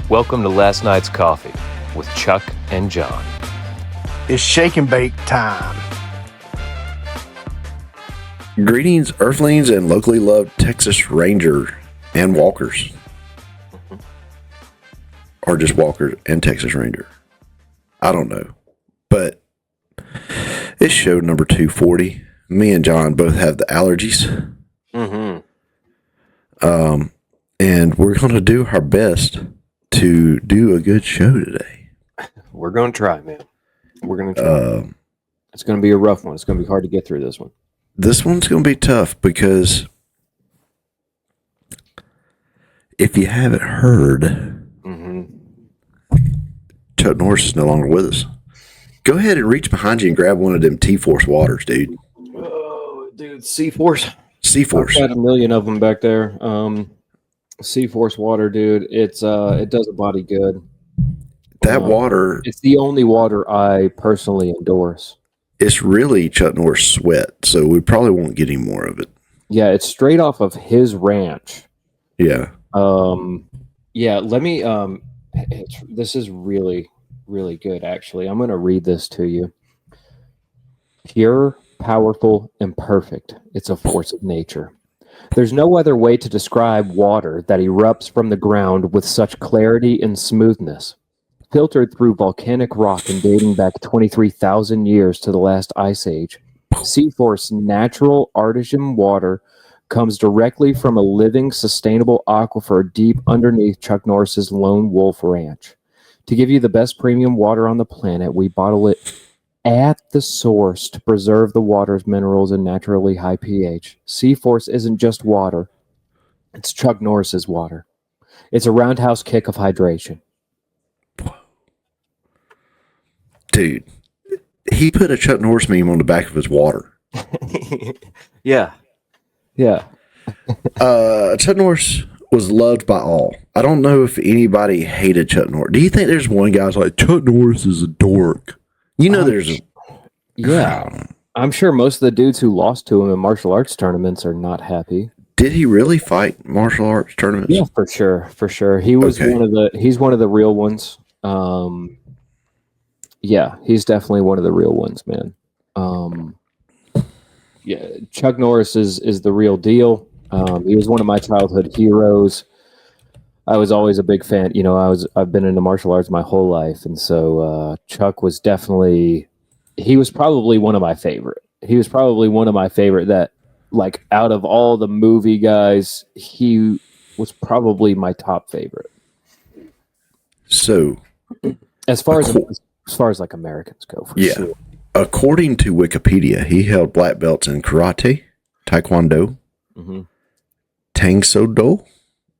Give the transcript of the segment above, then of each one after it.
Welcome to Last Night's Coffee with Chuck and Jon. It's shake and bake time. Greetings, Earthlings and locally loved Texas Ranger and Walkers. Or just Walkers and Texas Ranger. I don't know. But it's show number 240. Me and Jon both have the allergies. And we're going to do our best to do a good show today. We're going to try, man. We're going to try. It's going to be a rough one. It's going to be hard to get through this one. This one's going to be tough because if you haven't heard, Chuck Norris is no longer with us. Go ahead and reach behind you and grab one of them T-Force waters, dude. Oh, dude, C-Force. C-Force. I've got a million of them back there. C-Force water, dude. It does a body good. That water. It's the only water I personally endorse. It's really Chuck Norris sweat, so we probably won't get any more of it. Yeah, it's straight off of his ranch. Yeah. Yeah, let me this is really, really good, actually. I'm going to read this to you. Pure, powerful, and perfect. It's a force of nature. There's no other way to describe water that erupts from the ground with such clarity and smoothness. Filtered through volcanic rock and dating back 23,000 years to the last ice age, C-Force natural artesian water comes directly from a living, sustainable aquifer deep underneath Chuck Norris's Lone Wolf Ranch. To give you the best premium water on the planet, we bottle it at the source to preserve the water's minerals and naturally high pH. C-Force isn't just water. It's Chuck Norris's water. It's a roundhouse kick of hydration. Dude, he put a Chuck Norris meme on the back of his water. Yeah. Yeah. Chuck Norris was loved by all. I don't know if anybody hated Chuck Norris. Do you think there's one guy's like, Chuck Norris is a dork? You know there's a... Yeah. I'm sure most of the dudes who lost to him in martial arts tournaments are not happy. Did he really fight martial arts tournaments? Yeah, for sure. For sure. He was he's one of the real ones. Yeah, he's definitely one of the real ones, man. Yeah, Chuck Norris is the real deal. He was one of my childhood heroes. I was always a big fan. You know, I've been into martial arts my whole life, and so Chuck was definitely. He was probably one of my favorite. He was probably one of my favorite. That, like, out of all the movie guys, he was probably my top favorite. So, as far as like Americans go, for sure. According to Wikipedia, he held black belts in karate, taekwondo, tang soo do.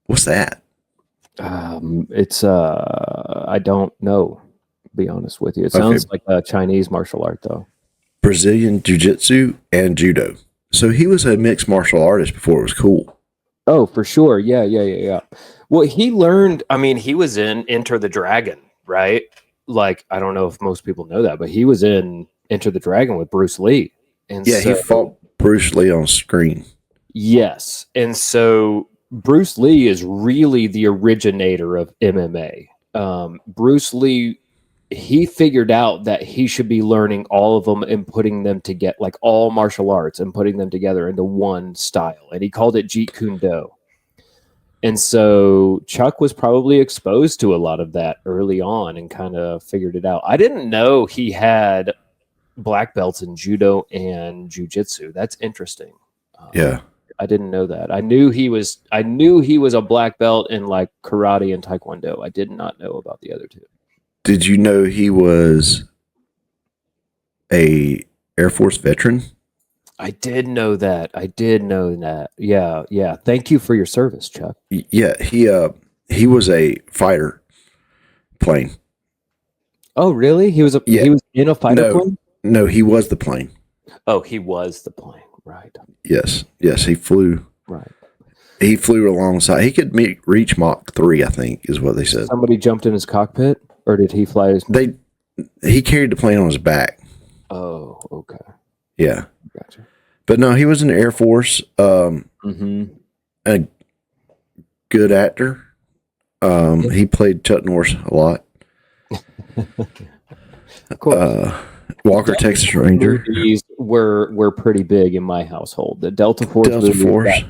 What's that? It's I don't know. To be honest with you, it sounds like a Chinese martial art, though. Brazilian jiu-jitsu and judo. So he was a mixed martial artist before it was cool. Oh, for sure. Yeah. Well, he learned. I mean, he was in Enter the Dragon, right? Like, I don't know if most people know that, but he was in Enter the Dragon with Bruce Lee. And yeah, he fought Bruce Lee on screen. Yes. And so Bruce Lee is really the originator of MMA. Bruce Lee, he figured out that he should be learning all of them and putting them together, like all martial arts, and putting them together into one style. And he called it Jeet Kune Do. And so Chuck was probably exposed to a lot of that early on and kind of figured it out. I didn't know he had black belts in judo and jiu-jitsu. That's interesting. Yeah. I didn't know that. I knew he was a black belt in like karate and taekwondo. I did not know about the other two. Did you know he was a Air Force veteran? I did know that. Yeah. Thank you for your service, Chuck. Yeah, he was a fighter plane. Oh, really? He was in a fighter plane? No, he was the plane. Oh, he was the plane, right? Yes, he flew. Right. He flew alongside. He could reach Mach 3, I think, is what they said. Somebody jumped in his cockpit, or did he fly his? He carried the plane on his back. Oh, okay. Yeah. Gotcha. But no, he was in the Air Force. A good actor. He played Chuck Norris a lot. Of course. Walker, Texas Ranger. Movies were pretty big in my household. The Delta Force movies,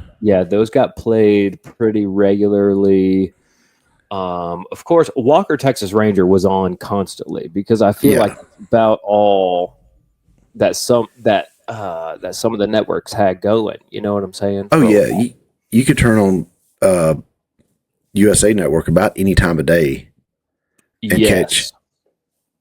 those got played pretty regularly. Of course, Walker, Texas Ranger was on constantly because I feel like it's about all that some of the networks had going. You know what I'm saying? Oh yeah, you could turn on USA Network about any time of day and catch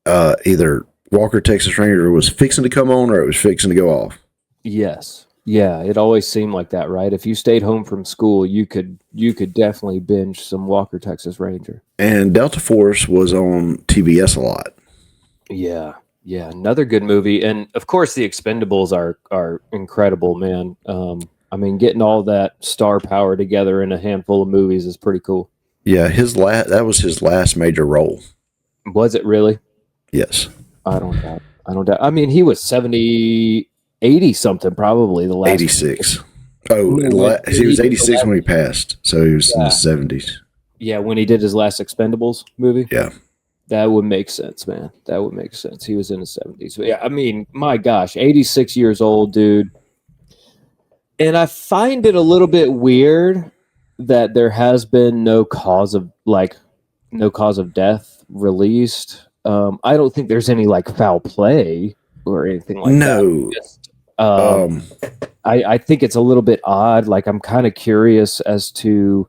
either Walker, Texas Ranger was fixing to come on or it was fixing to go off. Yes. Yeah, it always seemed like that, right? If you stayed home from school, you could definitely binge some Walker, Texas Ranger. And Delta Force was on TBS a lot. Yeah, another good movie, and of course the Expendables are incredible, man. I mean, getting all that star power together in a handful of movies is pretty cool. Yeah, that was his last major role. Was it really? Yes. I don't doubt. I mean, he was 70, 80 something probably the last 86. Oh, he was 86 when he passed, so he was in his 70s. Yeah, when he did his last Expendables movie. Yeah. That would make sense, man. That would make sense. He was in his 70s. But yeah, I mean, my gosh, 86 years old, dude. And I find it a little bit weird that there has been no cause of death released. I don't think there's any like foul play or anything like that. Just, I think it's a little bit odd. Like, I'm kind of curious as to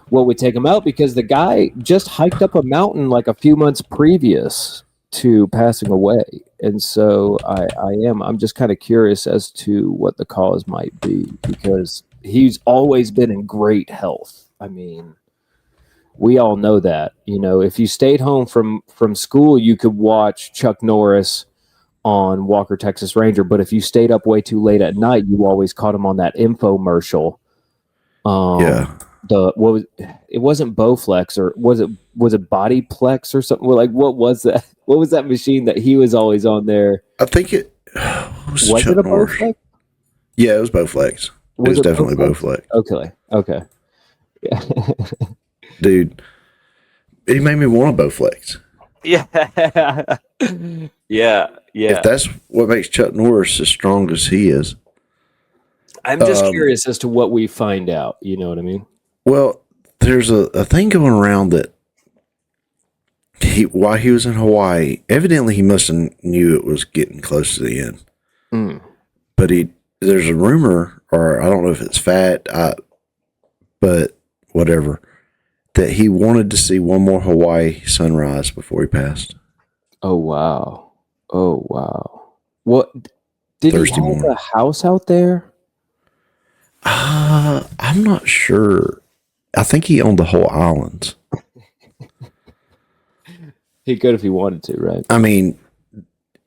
what would take him out because the guy just hiked up a mountain like a few months previous to passing away. And so I'm just kind of curious as to what the cause might be because he's always been in great health. I mean, we all know that, you know, if you stayed home from school, you could watch Chuck Norris on Walker, Texas Ranger. But if you stayed up way too late at night, you always caught him on that infomercial. It wasn't Bowflex or was it Bodyplex or something? Like, what was that? What was that machine that he was always on there? I think it was it a Bowflex? Yeah, it was Bowflex. It was definitely Bowflex. Okay. Yeah. Dude, he made me want a Bowflex. Yeah. Yeah. If that's what makes Chuck Norris as strong as he is. I'm just curious as to what we find out. You know what I mean? Well, there's a thing going around that while he was in Hawaii, evidently he must have knew it was getting close to the end. Mm. But there's a rumor, or I don't know if it's fact, but whatever, that he wanted to see one more Hawaii sunrise before he passed. Oh, wow. What, did Thursday he have a house out there? I'm not sure. I think he owned the whole island. He could if he wanted to, right? I mean,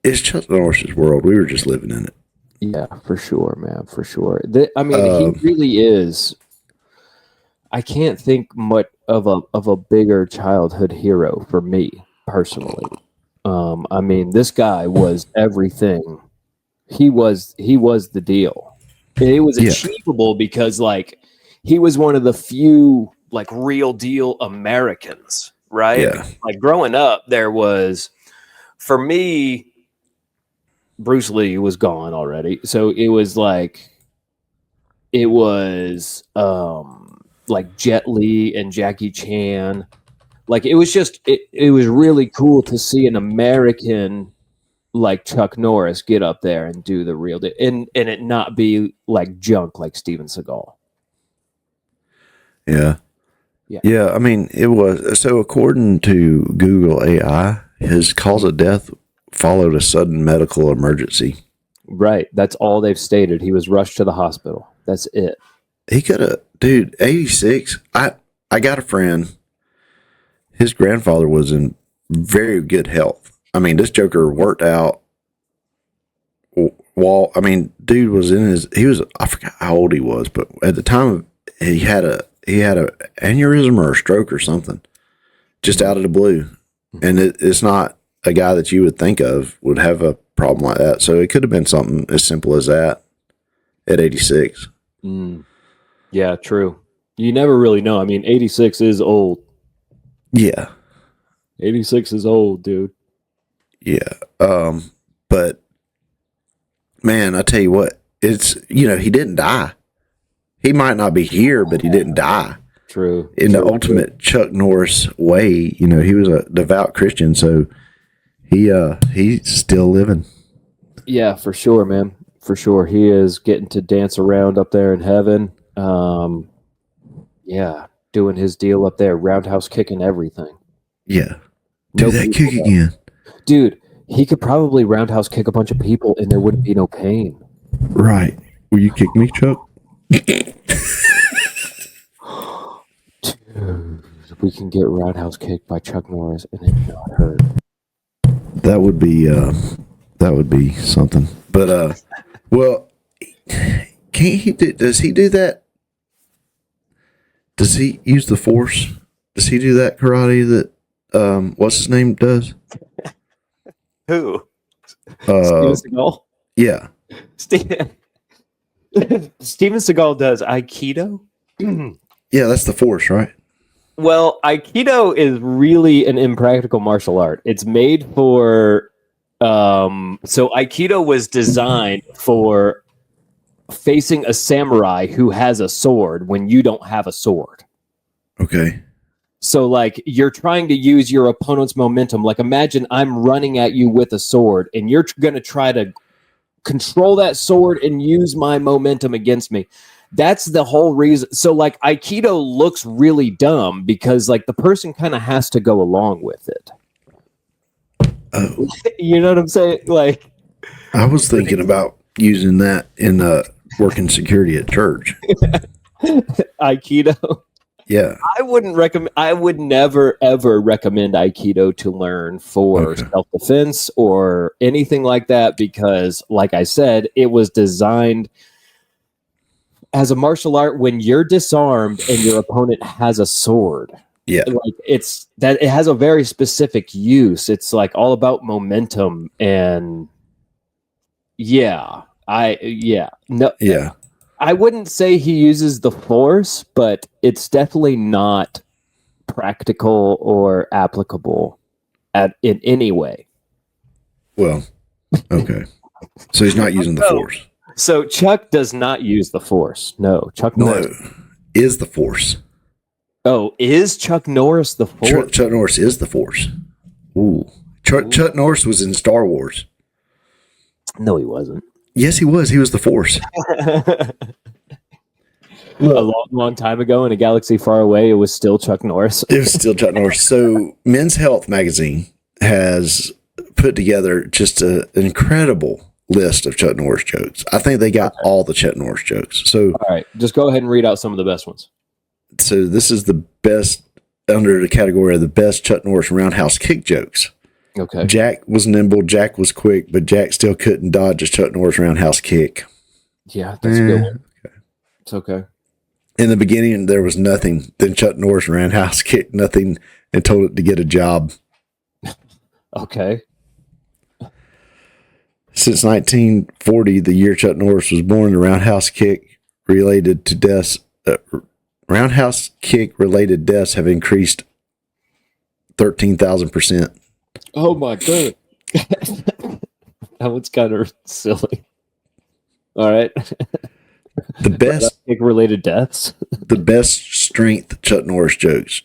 it's Chuck Norris's world. We were just living in it. Yeah, for sure, man, for sure. He really is. I can't think much of a bigger childhood hero for me personally. I mean, this guy was everything. He was the deal. And it was achievable because, like, he was one of the few, like, real deal Americans, right? Yeah. Like, growing up, there was, for me, Bruce Lee was gone already. So it was like Jet Li and Jackie Chan. Like, it was just, it was really cool to see an American like Chuck Norris get up there and do the real deal and it not be like junk like Steven Seagal. Yeah. I mean, it was, so according to Google AI, his cause of death followed a sudden medical emergency. Right. That's all they've stated. He was rushed to the hospital. That's it. He could have, dude, 86. I got a friend. His grandfather was in very good health. I mean, this joker worked out. Dude was I forgot how old he was, but at the time he had a aneurysm or a stroke or something just out of the blue. And it's not a guy that you would think of would have a problem like that. So it could have been something as simple as that at 86. Yeah, true. You never really know. I mean, 86 is old. Yeah. 86 is old, dude. Yeah. But man, I tell you what, it's, he didn't die. He might not be here, but he didn't die. True. In the ultimate Chuck Norris way, he was a devout Christian, so he's still living. Yeah, for sure, man. For sure. He is getting to dance around up there in heaven. Yeah, doing his deal up there, roundhouse kicking everything. Yeah. Do that kick again. Dude, he could probably roundhouse kick a bunch of people and there wouldn't be no pain. Right. Will you kick me, Chuck? Dude, we can get roundhouse kicked by Chuck Norris and it not hurt. That would be something. But well, can't he does he do that? Does he use the force? Does he do that karate that what's his name does? Who? Steven Seagal? Yeah. Steven Seagal does Aikido? Yeah, that's the force, right? Well, Aikido is really an impractical martial art. It's made for so Aikido was designed for facing a samurai who has a sword when you don't have a sword. Okay. So like you're trying to use your opponent's momentum. Like imagine I'm running at you with a sword and you're going to try to control that sword and use my momentum against me. That's the whole reason. So like Aikido looks really dumb because like the person kind of has to go along with it. Oh. You know what I'm saying? Like I was thinking about using that in working security at church. Aikido. Yeah. I would never ever recommend Aikido to learn for self-defense or anything like that because like I said, it was designed as a martial art when you're disarmed and your opponent has a sword. Yeah. Like it's that it has a very specific use. It's like all about momentum and I wouldn't say he uses the force, but it's definitely not practical or applicable in any way. Well, okay. So he's not using the force. So Chuck does not use the force. No, Chuck Norris. No, is the force. Oh, is Chuck Norris the force? Chuck Norris is the force. Ooh. Chuck Norris was in Star Wars. No, he wasn't. Yes, he was. He was the force. A long time ago in a galaxy far away, it was still Chuck Norris. It was still Chuck Norris. So Men's Health magazine has put together just an incredible list of Chuck Norris jokes. I think they got all the Chuck Norris jokes. So all right, just go ahead and read out some of the best ones. So this is the best under the category of the best Chuck Norris roundhouse kick jokes. Okay. Jack was nimble, Jack was quick, but Jack still couldn't dodge a Chuck Norris roundhouse kick. Yeah, that's a good one. Okay. It's okay. In the beginning, there was nothing. Then Chuck Norris roundhouse kicked nothing and told it to get a job. Okay. Since 1940, the year Chuck Norris was born, the roundhouse kick related deaths have increased 13,000%. Oh my god. That one's kind of silly. All right. The best kick related deaths. The best strength Chuck Norris jokes.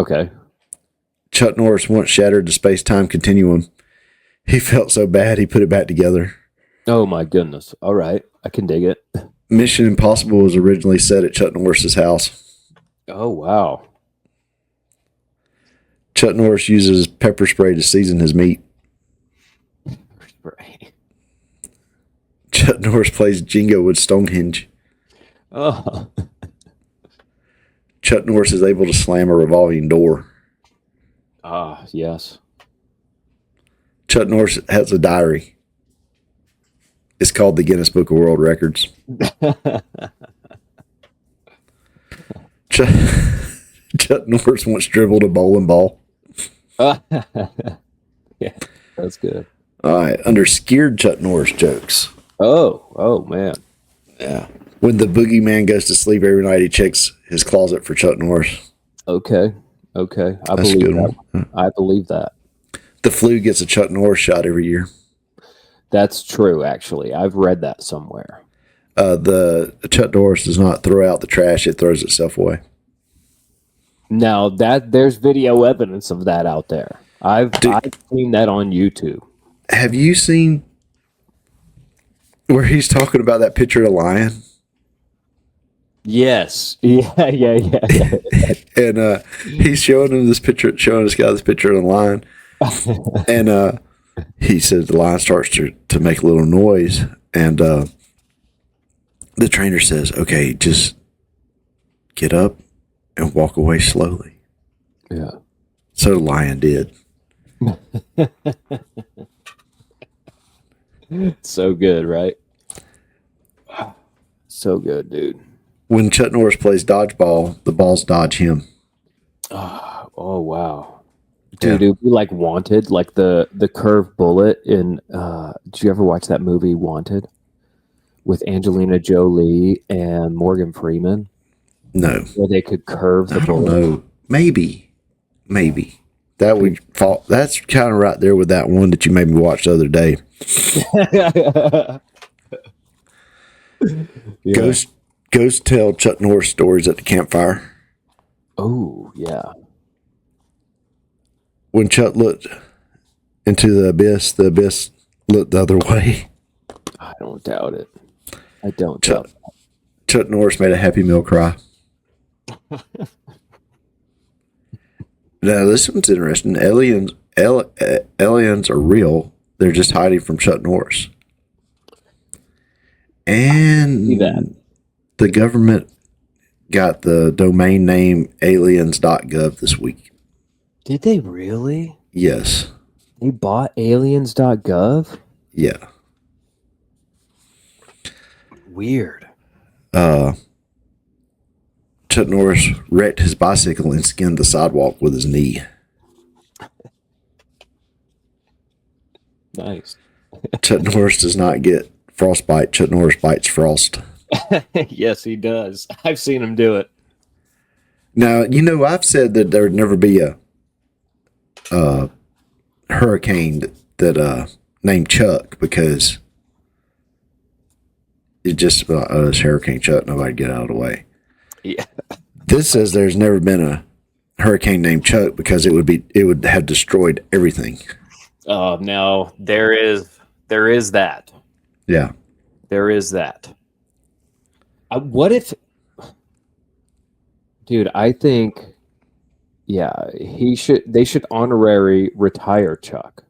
Okay. Chuck Norris once shattered the space-time continuum. He felt so bad he put it back together. Oh my goodness. All right. I can dig it. Mission Impossible was originally set at Chuck Norris's house. Oh wow. Chuck Norris uses pepper spray to season his meat. Pepper spray. Chuck Norris plays Jingo with Stonehenge. Oh. Chuck Norris is able to slam a revolving door. Ah, yes. Chuck Norris has a diary. It's called the Guinness Book of World Records. Chuck Norris once dribbled a bowling ball. Yeah, that's good. All right, under scared Chuck Norris jokes. Oh man. Yeah. When the boogeyman goes to sleep every night, he checks his closet for Chuck Norris. Okay. Okay. I That's a believe good that. one. I believe that. The flu gets a Chuck Norris shot every year. That's true, actually. I've read that somewhere. The Chuck Norris does not throw out the trash; it throws itself away. Now that there's video evidence of that out there. I've seen that on YouTube. Have you seen where he's talking about that picture of a lion? Yes. Yeah. And he's showing him this picture, showing this guy this picture of the lion. And he said the lion starts to make a little noise. And the trainer says, okay, just get up and walk away slowly. Yeah. So the lion did. So good, right? So good, dude. When Chuck Norris plays dodgeball, the balls dodge him. Oh wow. Dude, it would be like Wanted, like the curved bullet in did you ever watch that movie Wanted? With Angelina Jolie and Morgan Freeman? No. Where they could curve the I don't bullet. know. Maybe. That would fall. That's kind of right there with that one that you made me watch the other day. Yeah. Ghost tell Chuck Norris stories at the campfire. Oh, yeah. When Chuck looked into the abyss looked the other way. I don't doubt it. I don't doubt it. Chuck Norris made a Happy Meal cry. Now, this one's interesting. Aliens are real. They're just hiding from Chuck Norris. And See that. the government got the domain name aliens.gov this week. Did they really? Yes. They bought aliens.gov? Yeah. Weird. Chuck Norris wrecked his bicycle and skinned the sidewalk with his knee. Nice. Chuck Norris does not get frostbite. Chuck Norris bites frost. Yes, he does. I've seen him do it. Now, I've said that there would never be a hurricane that named Chuck because it just it's Hurricane Chuck. Nobody get out of the way. Yeah. This says there's never been a hurricane named Chuck because it would have destroyed everything. Now there is that. Yeah. There is that. What if, dude? I think, yeah, they should honorary retire Chuck,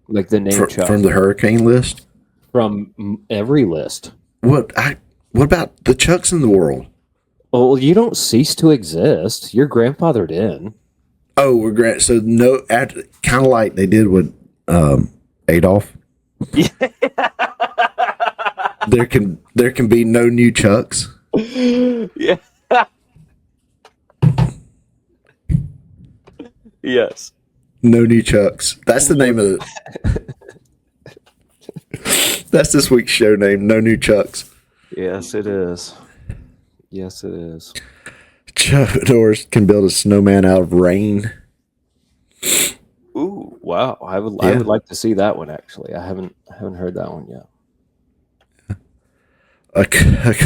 like the name Chuck from the hurricane list. From every list. What about the Chucks in the world? Well, you don't cease to exist. You're grandfathered in. Oh, we're so no, kind of like they did with Adolf. Yeah. There can be no new Chucks. Yeah. Yes. No new Chucks. That's the name of it. That's this week's show name. No new Chucks. Yes, it is. Yes, it is. Chuck Norris can build a snowman out of rain. Ooh, wow! I would like to see that one. Actually, I haven't heard that one yet.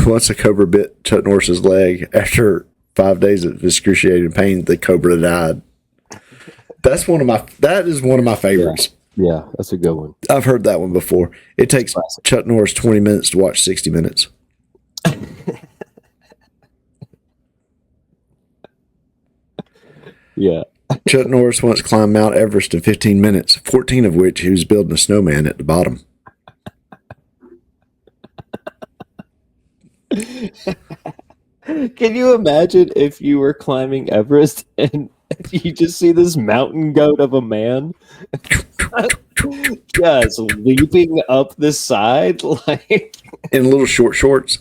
Once a cobra bit Chuck Norris's leg. After 5 days of excruciating pain, the cobra died. That is one of my favorites. Yeah, that's a good one. I've heard that one before. It takes Chuck Norris 20 minutes to watch 60 Minutes. Yeah. Chuck Norris once climbed Mount Everest in 15 minutes, 14 of which he was building a snowman at the bottom. Can you imagine if you were climbing Everest and you just see this mountain goat of a man just leaping up the side like In little short shorts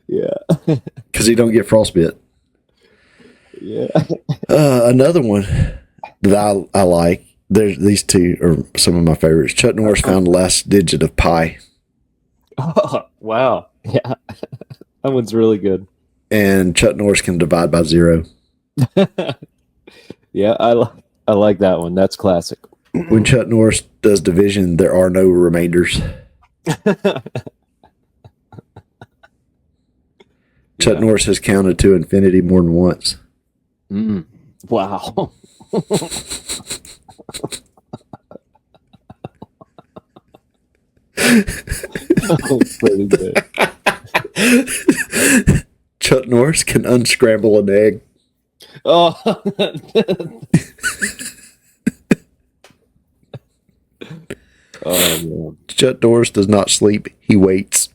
yeah. because he don't get frostbite. Yeah. Another one that I like, these two are some of my favorites. Chuck Norris found the last digit of pi. Oh, wow. Yeah. That one's really good. And Chuck Norris can divide by 0. Yeah, I like that one. That's classic. When Chuck Norris does division, there are no remainders. Chuck Norris has counted to infinity more than once. Wow. Pretty good. Chuck Norris can unscramble an egg. Oh. Oh man. Chuck Norris does not sleep. He waits.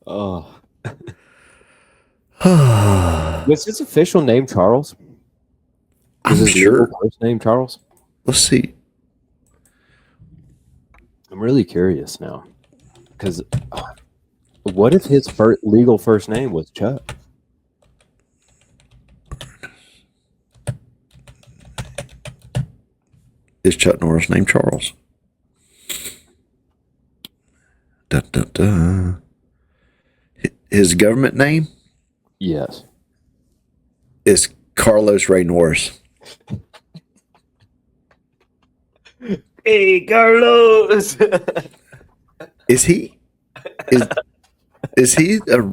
Oh. Was his official name Charles? I'm his sure. legal first name Charles? Let's see. I'm really curious now. Because what if his legal first name was Chuck? Is Chuck Norris named Charles? Da, da, da. His government name Yes. is Carlos Ray Norris. Hey, Carlos. Is he? Is he a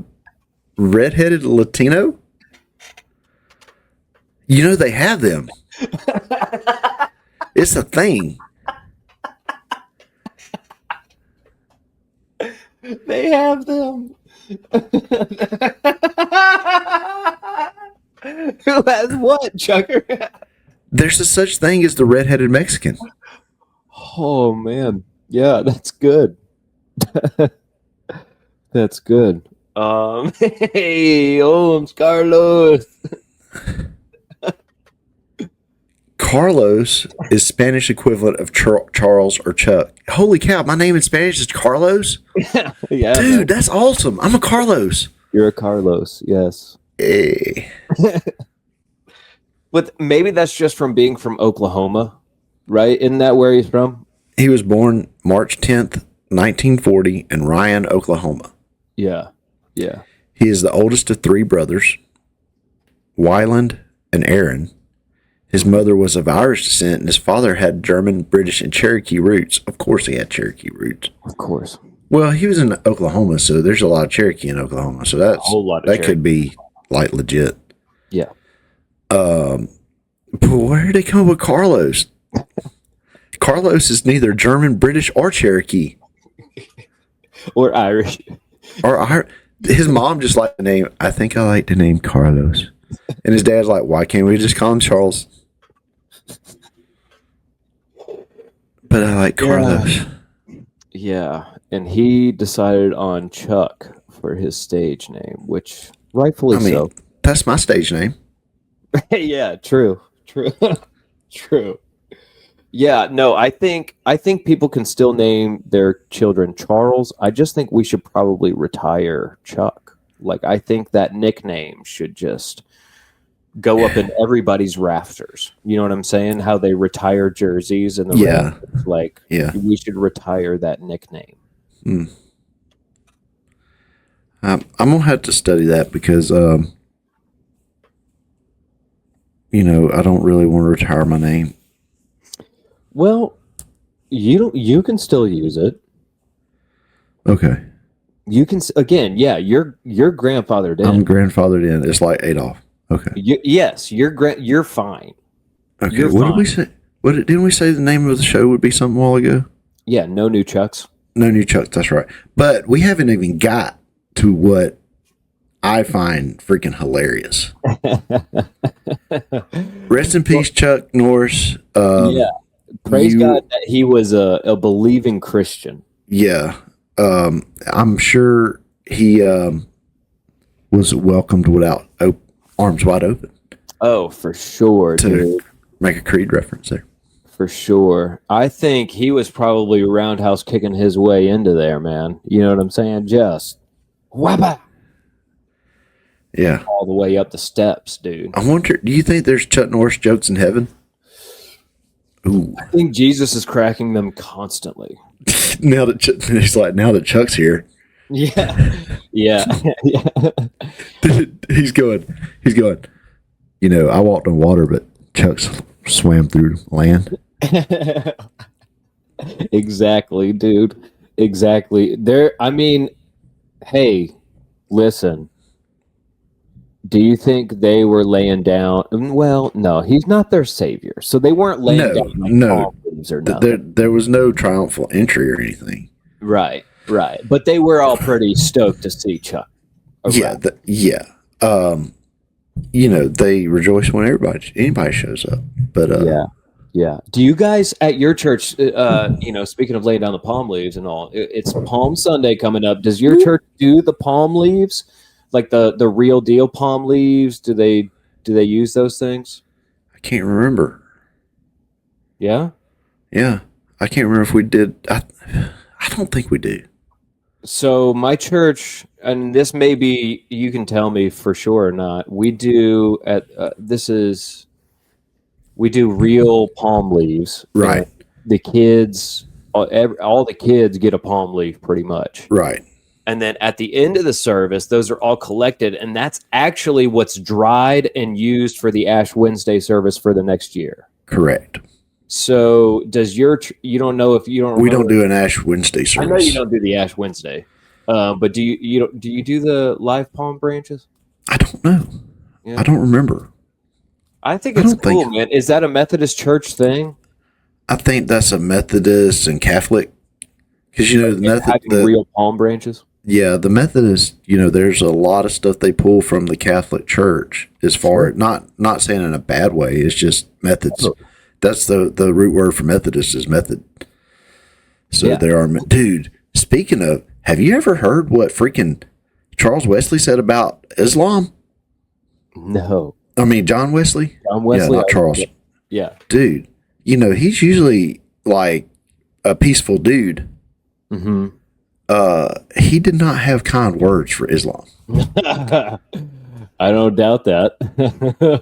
redheaded Latino? You know they have them. It's a thing. They have them. Who has what, Chucker? There's a such thing as the redheaded Mexican. Oh man, yeah, that's good. That's good. Hey, I'm Carlos. Carlos is Spanish equivalent of Charles or Chuck. Holy cow, my name in Spanish is Carlos? Yeah, Dude, man. that's awesome. I'm a Carlos. You're a Carlos, yes. Hey. But maybe that's just from being from Oklahoma, right? Isn't that where he's from? He was born March 10th, 1940 in Ryan, Oklahoma. Yeah, yeah. He is the oldest of three brothers, Wyland and Aaron. His mother was of Irish descent, and his father had German, British, and Cherokee roots. Of course he had Cherokee roots. Of course. Well, he was in Oklahoma, so there's a lot of Cherokee in Oklahoma. So that's A whole lot of that Cherokee. could be like legit. Yeah. But where did they come up with Carlos? Carlos is neither German, British, or Cherokee. Or Irish. His mom just liked the name. I think I like the name Carlos. And his dad's like, why can't we just call him Charles? But I like Carlos. Yeah. And he decided on Chuck for his stage name, which rightfully so. That's my stage name. Yeah, true. True. Yeah, no, I think people can still name their children Charles. I just think we should probably retire Chuck. Like, I think that nickname should just go up in everybody's rafters. You know what I'm saying? How they retire jerseys and the rafters. Like, we should retire that nickname. I'm gonna have to study that because I don't really want to retire my name. Well, you can still use it. Okay. You can again, yeah. You're grandfathered in. I'm grandfathered in. It's like Adolf. Okay. Yes, you're fine. Okay. You're What fine. did we say? Didn't we say the name of the show would be something a while ago? Yeah, No New Chucks. No New Chucks. That's right. But we haven't even got to what I find freaking hilarious. Rest in peace, Chuck Norris. Yeah. Praise God that he was a believing Christian. Yeah. I'm sure he was welcomed without arms wide open. Oh, for sure, dude. Make a Creed reference there. For sure. I think he was probably roundhouse kicking his way into there, man. You know what I'm saying? Just whappa. Yeah. All the way up the steps, dude. I wonder, do you think there's Chuck Norris jokes in heaven? Ooh. I think Jesus is cracking them constantly. He's like, now that Chuck's here. Yeah. Yeah. Yeah. He's going. You know, I walked on water, but Chuck swam through land. Exactly, dude. Exactly. I mean, hey, listen. Do you think they were laying down? Well, no, he's not their savior. So they weren't laying down like palm leaves or nothing. There was no triumphal entry or anything. Right, right. But they were all pretty stoked to see Chuck. Yeah, you know, they rejoice when anybody shows up. But yeah. Do you guys at your church, you know, speaking of laying down the palm leaves and all, it's Palm Sunday coming up. Does your church do the palm leaves? Like the real deal palm leaves? Do they use those things? I can't remember. Yeah? Yeah. I can't remember if we did. I don't think we do. So my church, and this may be, you can tell me for sure or not, we do we do real palm leaves. Right. The kids, all the kids get a palm leaf pretty much. Right. And then at the end of the service, those are all collected, and that's actually what's dried and used for the Ash Wednesday service for the next year. Correct. So does you don't know if you don't remember. We don't do an Ash Wednesday service. I know you don't do the Ash Wednesday. But do you do the live palm branches? I don't know. Yeah. I don't remember. I think it's cool, man. Is that a Methodist church thing? I think that's a Methodist and Catholic. Because, you know, the real palm branches. Yeah, the Methodists, you know, there's a lot of stuff they pull from the Catholic Church as far as not saying in a bad way. It's just methods. Oh. That's the root word for Methodist is method. So yeah. There are, dude, speaking of, have you ever heard what freaking Charles Wesley said about Islam? No. I mean, John Wesley? John Wesley. Yeah, not Charles. Yeah. Dude, you know, he's usually like a peaceful dude. Mm-hmm. He did not have kind words for Islam. I don't doubt that.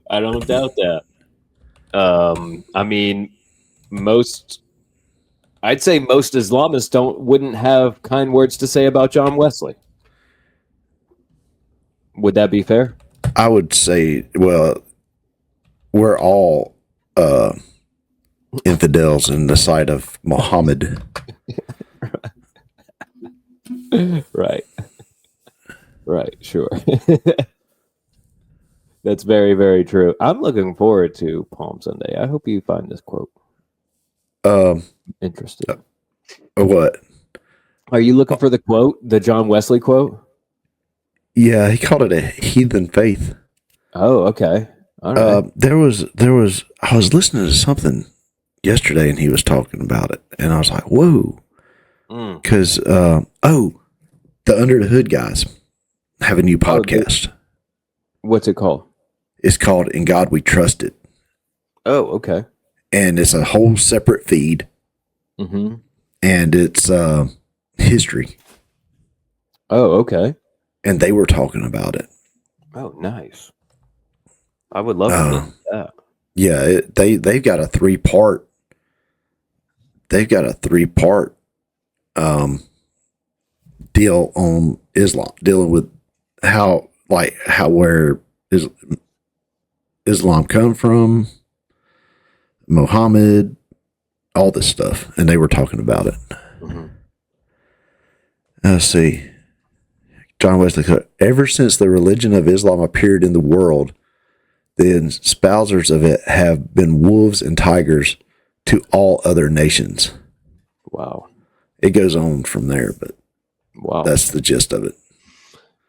I don't doubt that. I mean, I'd say most Islamists wouldn't have kind words to say about John Wesley. Would that be fair? I would say, well, we're all infidels in the sight of Muhammad. Right, sure. That's very, very true. I'm looking forward to Palm Sunday. I hope you find this quote interesting. What? Are you looking for the quote, the John Wesley quote? Yeah, he called it a heathen faith. Oh, okay. All right. There was. I was listening to something yesterday, and he was talking about it, and I was like, "Whoa!" Because the Under the Hood guys have a new podcast. What's it called? It's called "In God We Trusted." Oh, okay. And it's a whole separate feed. Mm-hmm. And it's history. Oh, okay. And they were talking about it. Oh, nice. I would love to listen to that. Yeah, they've got a 3-part. They've got a 3-part deal on Islam, dealing with where Islam come from, Muhammad, all this stuff, and they were talking about it. Mm-hmm. Let's see. John Wesley, ever since the religion of Islam appeared in the world, the espousers of it have been wolves and tigers to all other nations. Wow. It goes on from there, but wow, that's the gist of it.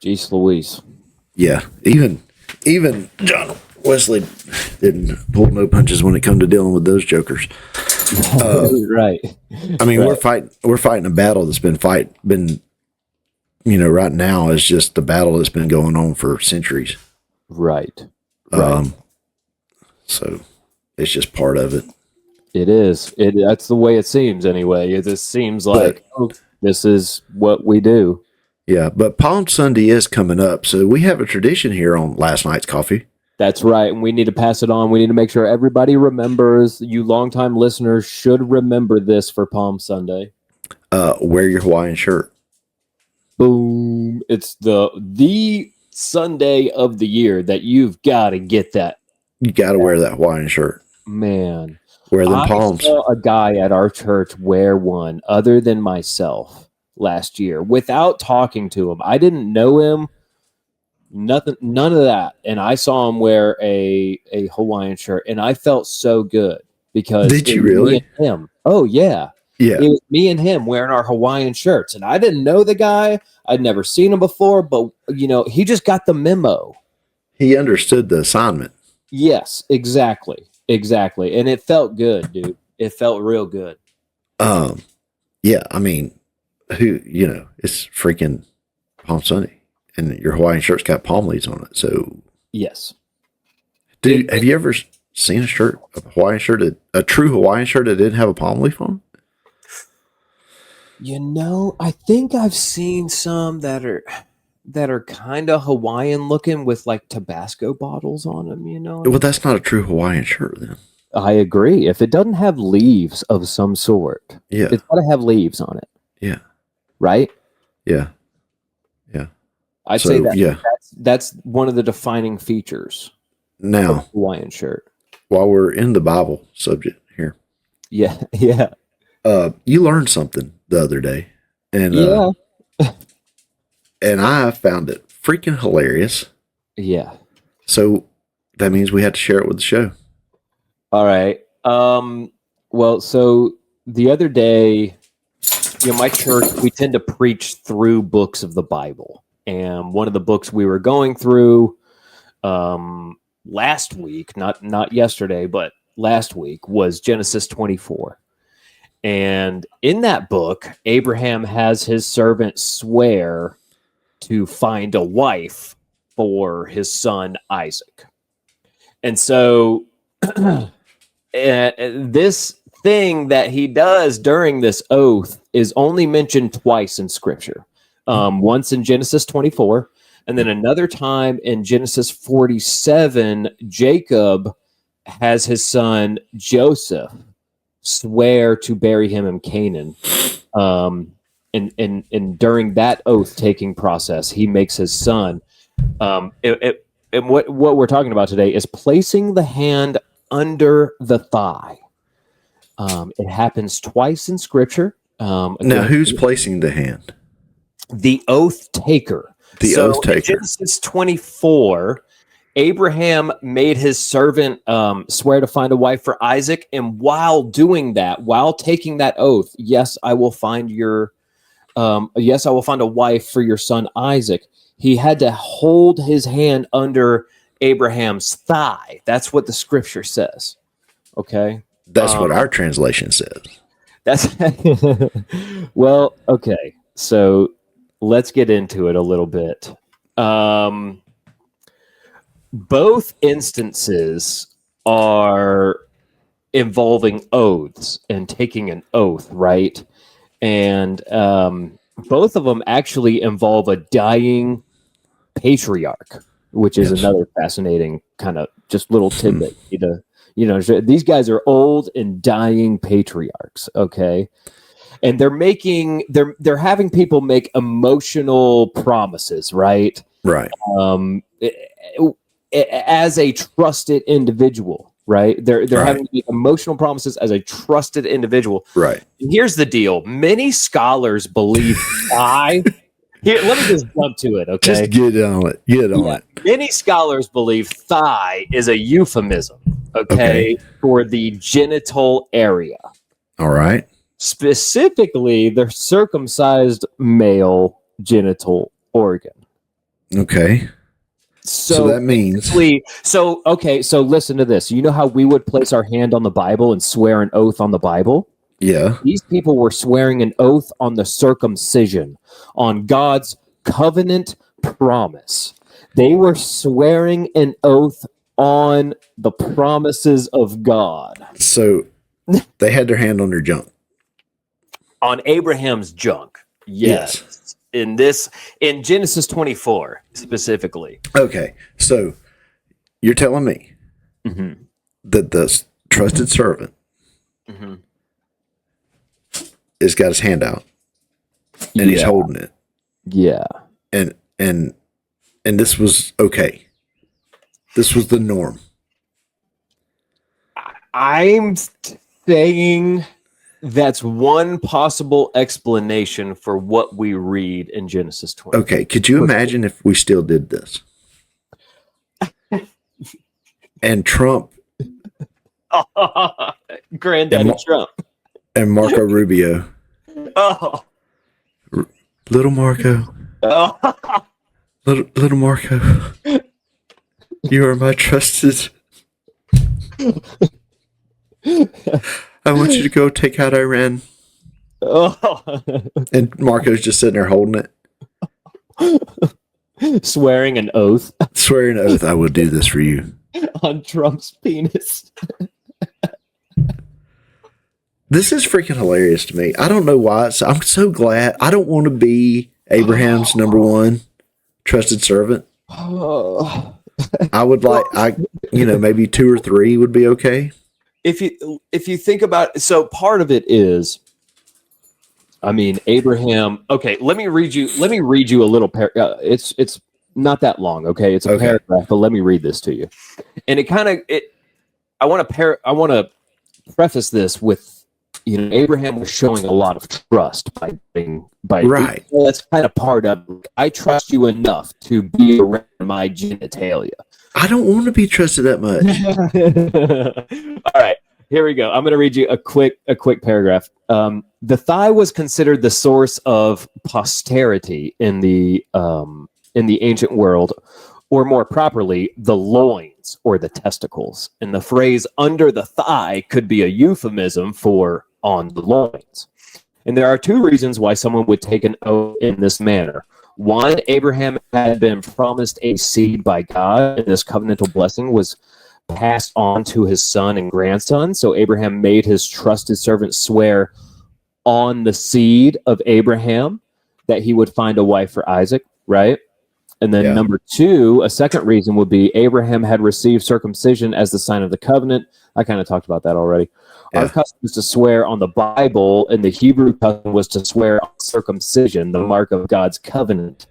Jeez Louise. Yeah, even John Wesley didn't pull no punches when it come to dealing with those jokers. Right. I mean, we're fighting a battle that's been right now is just the battle that's been going on for centuries. Right. So it's just part of it. It is. That's the way it seems anyway. It just seems like this is what we do. Yeah, but Palm Sunday is coming up, so we have a tradition here on Last Night's Coffee. That's right, and we need to pass it on. We need to make sure everybody remembers. You longtime listeners should remember this for Palm Sunday. Wear your Hawaiian shirt. boom. It's the Sunday of the year that you've got to get that. You got to wear that Hawaiian shirt. Man. Wear them I palms. saw a guy at our church wear one other than myself last year without talking to him. I didn't know him. Nothing, none of that. And I saw him wear a Hawaiian shirt, and I felt so good because Did you it was really? me and him. Oh yeah. Yeah. It was me and him wearing our Hawaiian shirts, and I didn't know the guy. I'd never seen him before, but he just got the memo. He understood the assignment. Yes, exactly. And it felt good, dude. It felt real good. Yeah, I mean, it's freaking Palm Sunday, and your Hawaiian shirt's got palm leaves on it. So, Yes. dude, have you ever seen a Hawaiian shirt, a true Hawaiian shirt that didn't have a palm leaf on it? I think I've seen some that are kind of Hawaiian looking with like Tabasco bottles on them, Well, that's not a true Hawaiian shirt then. I agree. If it doesn't have leaves of some sort, Yeah. it's got to have leaves on it. Yeah. Right? Yeah. I'd So, say that yeah. that's one of the defining features of a Now, Hawaiian shirt. while we're in the Bible subject here, Yeah. Yeah. you learned something the other day, and Yeah. and I found it freaking hilarious. Yeah. So that means we had to share it with the show. All right. Well, so the other day, my church, we tend to preach through books of the Bible. And one of the books we were going through last week, not yesterday, but last week, was Genesis 24. And in that book, Abraham has his servant swear to find a wife for his son Isaac. And so this thing that he does during this oath is only mentioned twice in Scripture. Once in Genesis 24, and then another time in Genesis 47, Jacob has his son Joseph swear to bury him in Canaan. And during that oath-taking process, he makes his son. And what we're talking about today is placing the hand under the thigh. It happens twice in Scripture. Now, who's placing the hand? The oath taker. Oath taker. In Genesis 24, Abraham made his servant swear to find a wife for Isaac, and while doing that, while taking that oath, yes, I will find a wife for your son Isaac. He had to hold his hand under Abraham's thigh. That's what the Scripture says. Okay, That's what our translation says. that's well. Okay, so let's get into it a little bit. Both instances are involving oaths and taking an oath, right? And both of them actually involve a dying patriarch, which is another fascinating kind of just little tidbit. These guys are old and dying patriarchs, okay? And they're having people make emotional promises, right? Right. As a trusted individual, right? They're having to make emotional promises as a trusted individual. Right. And here's the deal. Many scholars believe here, let me just jump to it, okay? Just get on it. Get on it. Many scholars believe thigh is a euphemism, okay, for the genital area. All right. Specifically, the circumcised male genital organ. Okay. So that means so listen to this. You know how we would place our hand on the Bible and swear an oath on the Bible? Yeah. These people were swearing an oath on the circumcision, on God's covenant promise. They were swearing an oath on the promises of God. So they had their hand on their junk. On Abraham's junk. Yes. In Genesis 24 specifically. Okay. So you're telling me that the trusted servant has got his hand out and he's holding it. Yeah. and this was okay. This was the norm. I'm saying that's one possible explanation for what we read in Genesis 20. Okay, could you imagine if we still did this? And Trump Granddaddy Trump and Marco Rubio. Oh, Little Marco. oh. Little Marco. You are my trusted. I want you to go take out Iran. Oh. And Marco's just sitting there holding it. Swearing an oath. Swearing an oath, I will do this for you. On Trump's penis. This is freaking hilarious to me. I don't know why. I'm so glad. I don't want to be Abraham's number one trusted servant. I would maybe 2 or 3 would be okay. If you think about, so part of it is, I mean, Abraham. Okay, let me read you a little. It's not that long. Okay, it's a paragraph, but let me read this to you. And I want to preface this with, Abraham was showing a lot of trust by right. That's kind of part of it. I trust you enough to be around my genitalia. I don't want to be trusted that much. All right, here we go. I'm going to read you a quick paragraph. The thigh was considered the source of posterity in the ancient world, or more properly, the loins or the testicles. And the phrase "under the thigh" could be a euphemism for "on the loins." And there are 2 reasons why someone would take an oath in this manner. One, Abraham had been promised a seed by God, and this covenantal blessing was passed on to his son and grandson. So Abraham made his trusted servant swear on the seed of Abraham that he would find a wife for Isaac, right? And then number 2, a second reason would be Abraham had received circumcision as the sign of the covenant. I kind of talked about that already. Yeah. Our custom is to swear on the Bible, and the Hebrew custom was to swear on circumcision, the mark of God's covenant.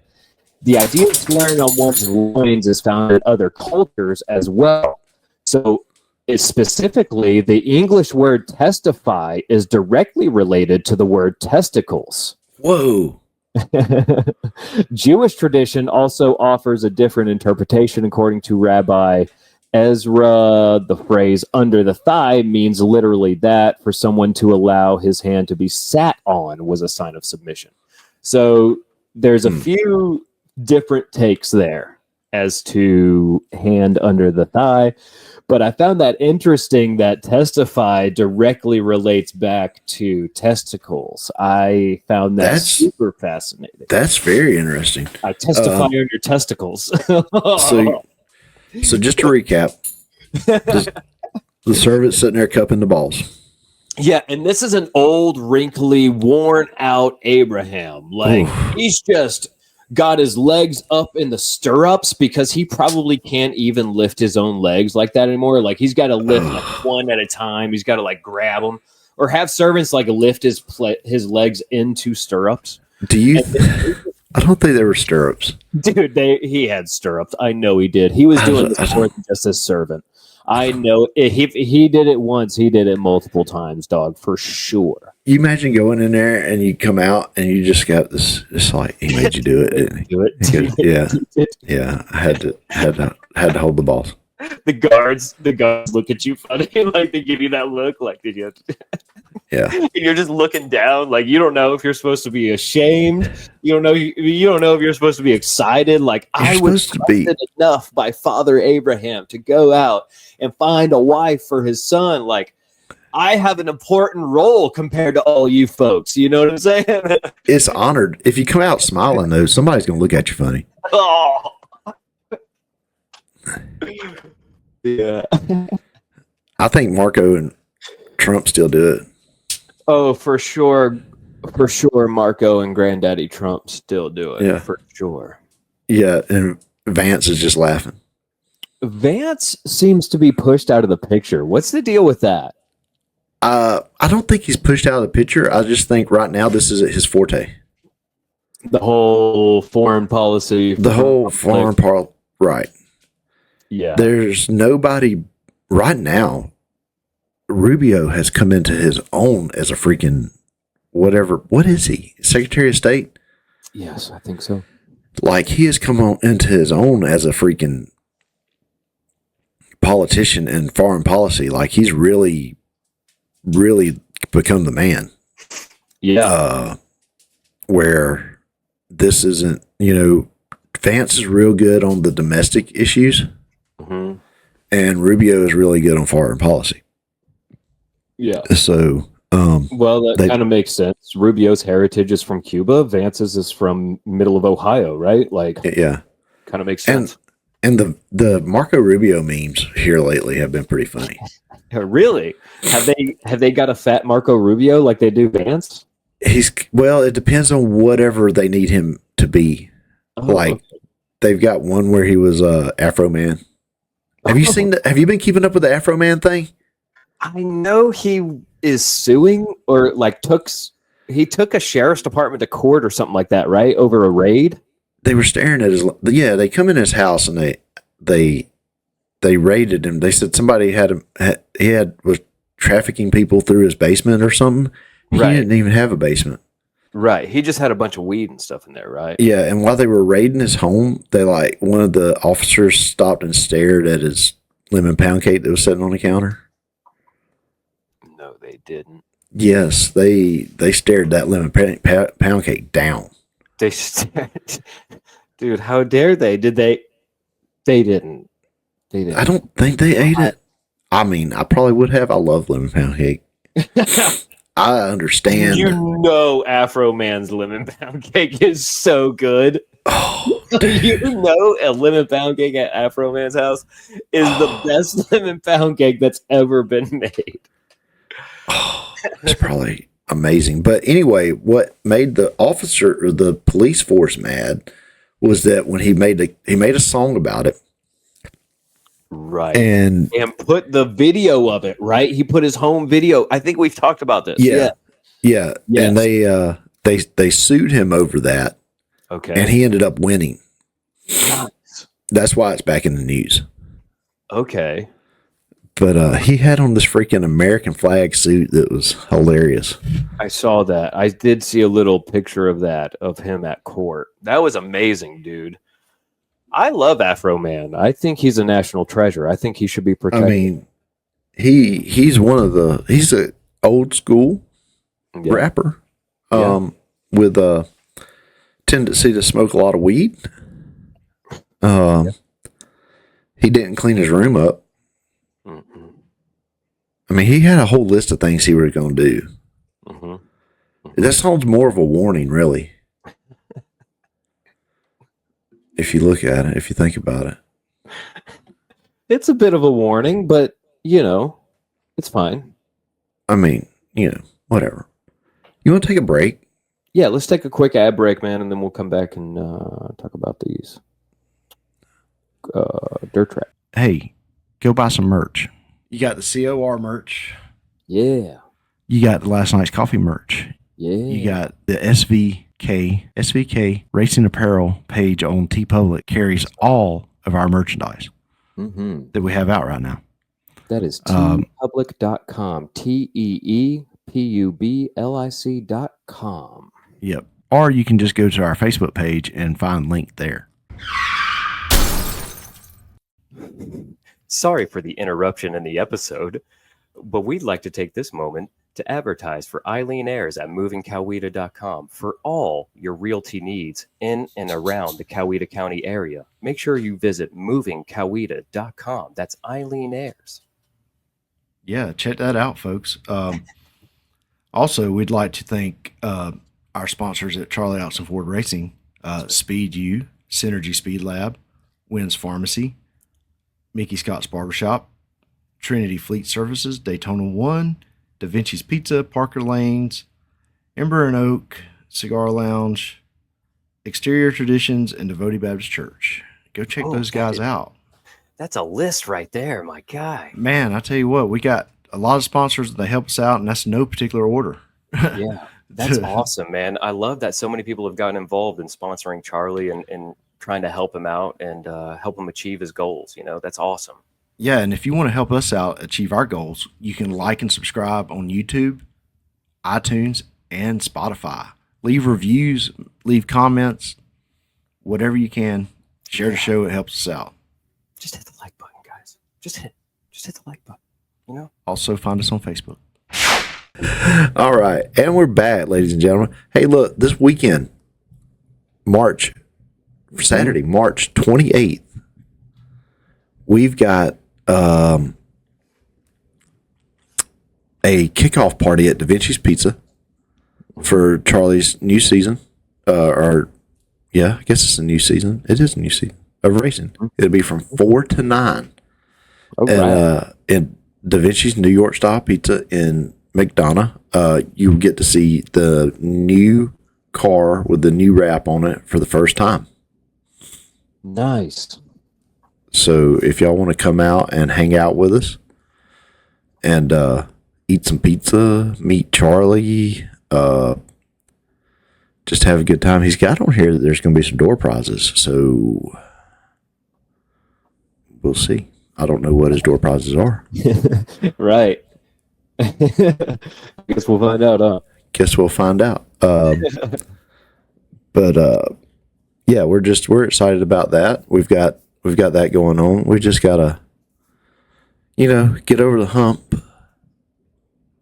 The idea of swearing on one's loins is found in other cultures as well. So specifically, the English word testify is directly related to the word testicles. Whoa. Jewish tradition also offers a different interpretation. According to Rabbi Ezra, the phrase "under the thigh" means literally that for someone to allow his hand to be sat on was a sign of submission. So there's a few different takes there as to hand under the thigh. But I found that interesting that testify directly relates back to testicles. I found that super fascinating. That's very interesting. I testify on your testicles. So just to recap, the servant's sitting there cupping the balls. Yeah, and this is an old, wrinkly, worn out Abraham. Like, he's just got his legs up in the stirrups because he probably can't even lift his own legs like that anymore. Like, he's got to lift like one at a time. He's got to like grab them or have servants like lift his legs into stirrups. I don't think there were stirrups. Dude, he had stirrups. I know he did. He was doing this more than just his servant. I know if he did it once, he did it multiple times, dog, for sure. You imagine going in there and you come out and you just got this. It's like he made you do it, didn't he? Do it. Yeah. I had to hold the balls. The guards look at you funny, like they give you that look, like did you? Yeah. And you're just looking down, like you don't know if you're supposed to be ashamed. You don't know if you're supposed to be excited. Like I was trusted enough by Father Abraham to go out and find a wife for his son. Like I have an important role compared to all you folks. You know what I'm saying? It's honored. If you come out smiling, though, somebody's going to look at you funny. Oh. Yeah. I think Marco and Trump still do it. Oh, for sure. For sure, Marco and Granddaddy Trump still do it. Yeah. For sure. Yeah, and Vance is just laughing. Vance seems to be pushed out of the picture. What's the deal with that? I don't think he's pushed out of the picture. I just think right now this is his forte. The whole foreign policy. The whole foreign part, right? Yeah. There's nobody right now. Rubio has come into his own as a freaking whatever. What is he? Secretary of State? Yes, I think so. Like he has come on into his own as a freaking politician in foreign policy. Like he's really, really become the man. Yeah. Where this isn't, you know, Vance is real good on the domestic issues, and Rubio is really good on foreign policy. Yeah. So, well, that kind of makes sense. Rubio's heritage is from Cuba. Vance's is from middle of Ohio, right? Like, yeah, kind of makes sense. And the Marco Rubio memes here lately have been pretty funny. Really? Have they got a fat Marco Rubio like they do Vance? Well, it depends on whatever they need him to be. Okay. They've got one where he was Afro Man. Have you seen? Have you been keeping up with the Afro Man thing? I know he is suing or he took a sheriff's department to court or something like that, right? Over a raid. They were staring at his. Yeah, they come in his house and they raided him. They said somebody was trafficking people through his basement or something. He didn't even have a basement. Right. He just had a bunch of weed and stuff in there, right? Yeah, and while they were raiding his home, one of the officers stopped and stared at his lemon pound cake that was sitting on the counter. No, they didn't. Yes, they stared that lemon pound cake down. They stared. Dude, how dare they? Did they? They didn't. They didn't. I don't think they ate it. I mean, I probably would have. I love lemon pound cake. I understand. You know, Afro Man's lemon pound cake is so good. Oh, you know, a lemon pound cake at Afro Man's house is the best lemon pound cake that's ever been made. It's probably amazing. But anyway, what made the officer or the police force mad was that when he made a song about it. Right. And put the video of it, right? He put his home video. I think we've talked about this. Yeah. Yes. And they sued him over that. Okay. And he ended up winning. Nice. That's why it's back in the news. Okay. But he had on this freaking American flag suit that was hilarious. I saw that. I did see a little picture of that, of him at court. That was amazing, dude. I love Afro Man. I think he's a national treasure. I think he should be protected. I mean, he's an old school rapper with a tendency to smoke a lot of weed. He didn't clean his room up. Mm-hmm. I mean, he had a whole list of things he was going to do. Mm-hmm. Mm-hmm. That sounds more of a warning, really. If you look at it, if you think about it. It's a bit of a warning, but, it's fine. I mean, whatever. You want to take a break? Yeah, let's take a quick ad break, man, and then we'll come back and talk about these dirt trap. Hey, go buy some merch. You got the COR merch. Yeah. You got the Last Night's Coffee merch. Yeah. You got the SVK Racing Apparel page on TeePublic carries all of our merchandise that we have out right now. That is teepublic.com. TeePublic.com. Yep. Or you can just go to our Facebook page and find link there. Sorry for the interruption in the episode, but we'd like to take this moment to advertise for Eileen Ayers at movingcoweta.com for all your realty needs in and around the Coweta County area. Make sure you visit movingcoweta.com. That's Eileen Ayers. Yeah, check that out, folks. Also, we'd like to thank our sponsors at Charlie Oxen Ford Racing, Speed U, Synergy Speed Lab, Wynn's Pharmacy, Mickey Scott's Barbershop, Trinity Fleet Services, Daytona 1, Da Vinci's Pizza, Parker Lanes, Ember and Oak, Cigar Lounge, Exterior Traditions, and Devotee Baptist Church. Go check those guys out. That's a list right there, my guy. Man, I tell you what, we got a lot of sponsors that help us out, and that's no particular order. Yeah. That's awesome, man. I love that so many people have gotten involved in sponsoring Charlie and trying to help him out and help him achieve his goals. That's awesome. Yeah, and if you want to help us out achieve our goals, you can like and subscribe on YouTube, iTunes, and Spotify. Leave reviews, leave comments, whatever you can. Share the show; it helps us out. Just hit the like button, guys. Just hit the like button. Also, find us on Facebook. All right, and we're back, ladies and gentlemen. Hey, look, this weekend, Saturday, March 28th, we've got a kickoff party at Da Vinci's Pizza for Charlie's new season. I guess it's a new season. It is a new season of racing. It'll be from 4 to 9. Right. In Da Vinci's New York style pizza in McDonough. You get to see the new car with the new wrap on it for the first time. Nice. So if y'all want to come out and hang out with us and eat some pizza, meet Charlie, just have a good time. He's got on here that there's going to be some door prizes, so we'll see. I don't know what his door prizes are. Right. Guess we'll find out, huh? Guess we'll find out. Yeah, we're excited about that. We've got that going on. We just gotta, get over the hump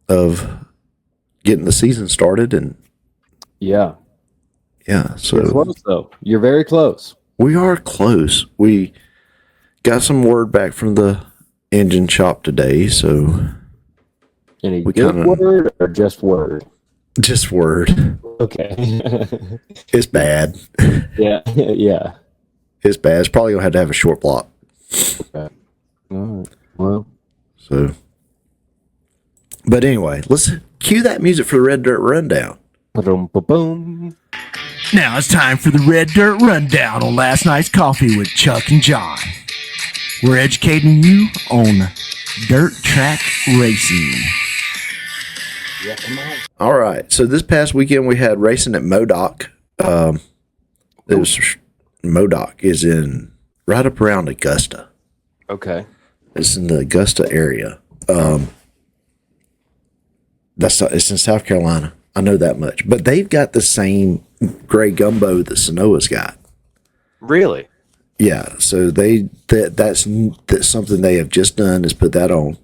of getting the season started, and Yeah. so You're close, though. You're very close. we are close. We got some word back from the engine shop today, so Any We good kinda- word or just word? just word. Okay. It's bad. Yeah. Yeah. It's bad. It's probably gonna have to have a short block. Okay. All right. Well, So, but anyway, let's cue that music for the Red Dirt Rundown. boom, boom, boom. Now it's time for the Red Dirt Rundown on last night's coffee with Chuck and Jon. We're educating you on dirt track racing. Yeah, come on. All right. So this past weekend we had racing at Modoc. Modoc is in right up around Augusta. Okay. It's in the Augusta area. It's in South Carolina. I know that much. But they've got the same gray gumbo that Sonoa's got. Really? Yeah. So that's something they have just done is put that on.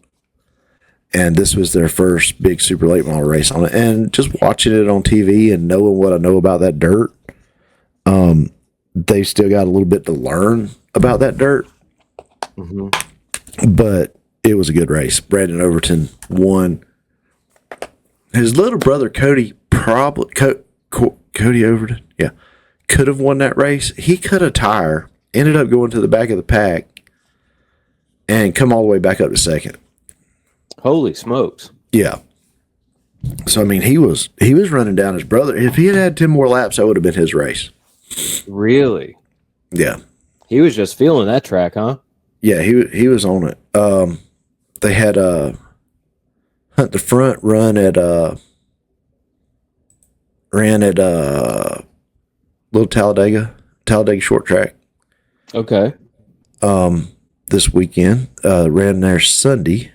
And this was their first big super late model race on it. And just watching it on TV and knowing what I know about that dirt, they've still got a little bit to learn about that dirt. Mm-hmm. But it was a good race. Brandon Overton won. His little brother Cody Cody Overton, yeah, could have won that race. He cut a tire, ended up going to the back of the pack, and come all the way back up to second. Holy smokes. Yeah. So I mean, he was running down his brother. If he had had 10 more laps, that would have been his race. Really? Yeah. He was just feeling that track, huh? Yeah, he was on it. They had Hunt the Front ran at Little Talladega short track Okay. this weekend. Ran there Sunday.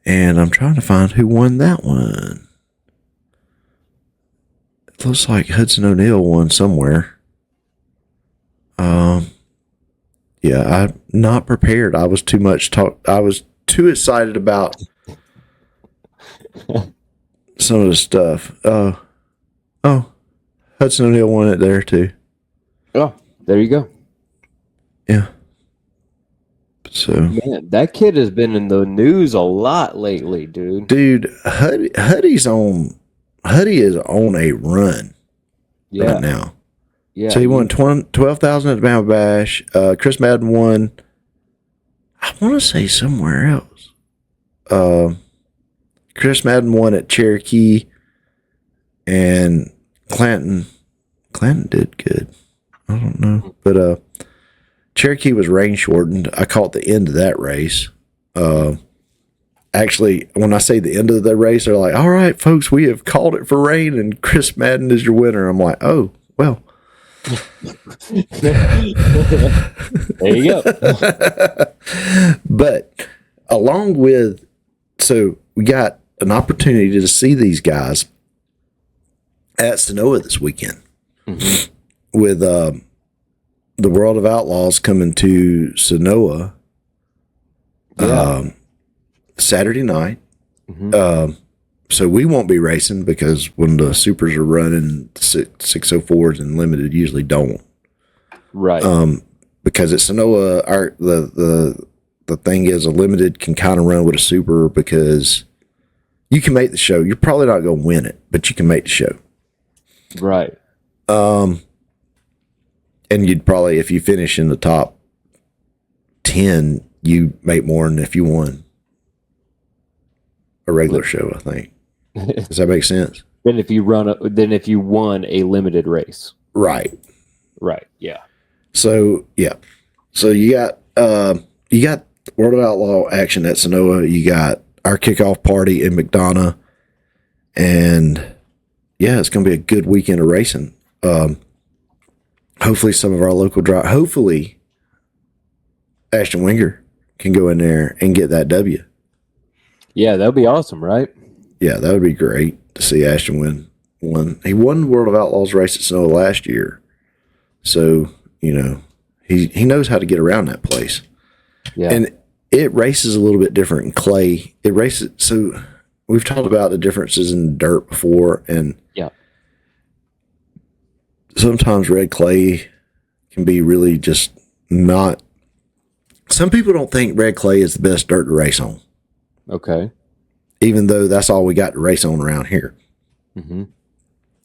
And I'm trying to find who won that one. It looks like Hudson O'Neal won somewhere. Yeah, I'm not prepared. I was too much talk. I was too excited about some of the stuff. Hudson O'Neal won it there too. Oh, there you go. Yeah. So, Man, that kid has been in the news a lot lately, dude. dude, Huddy is on a run Yeah. right now. Yeah. So he won 12,000 at the Bama Bash. Chris Madden won, I want to say somewhere else. Chris Madden won at Cherokee, and Clanton did good. I don't know, but Cherokee was rain shortened. I caught the end of that race. actually, when I say the end of the race, they're like, all right, folks, we have called it for rain and Chris Madden is your winner. I'm like, oh, well. There you go. But along with, so we got an opportunity to see these guys at Sonoa this weekend with the World of Outlaws coming to Sonoa Saturday night. So we won't be racing because when the supers are running, 604s and limited usually don't. Right. Because at Sonoa, the thing is a limited can kind of run with a super because you can make the show. You're probably not going to win it, but you can make the show. Right. And you'd probably, if you finish in the top 10, you make more than if you won a regular show, I think. Does that make sense? Then if you won a limited race. Right. Right. Yeah. So yeah. So you got World of Outlaw action at Sonoa. You got our kickoff party in McDonough, and yeah, it's going to be a good weekend of racing. Hopefully, some of our local hopefully Ashton Winger can go in there and get that W. Yeah, that would be awesome, right? Yeah, that would be great to see Ashton win one. He won the World of Outlaws race at Sonoa last year, so you know he knows how to get around that place. Yeah, and it races a little bit different in clay. It races, so we've talked about the differences in dirt before, and yeah, sometimes red clay can be really just not. Some people don't think red clay is the best dirt to race on. Okay. Even though that's all we got to race on around here.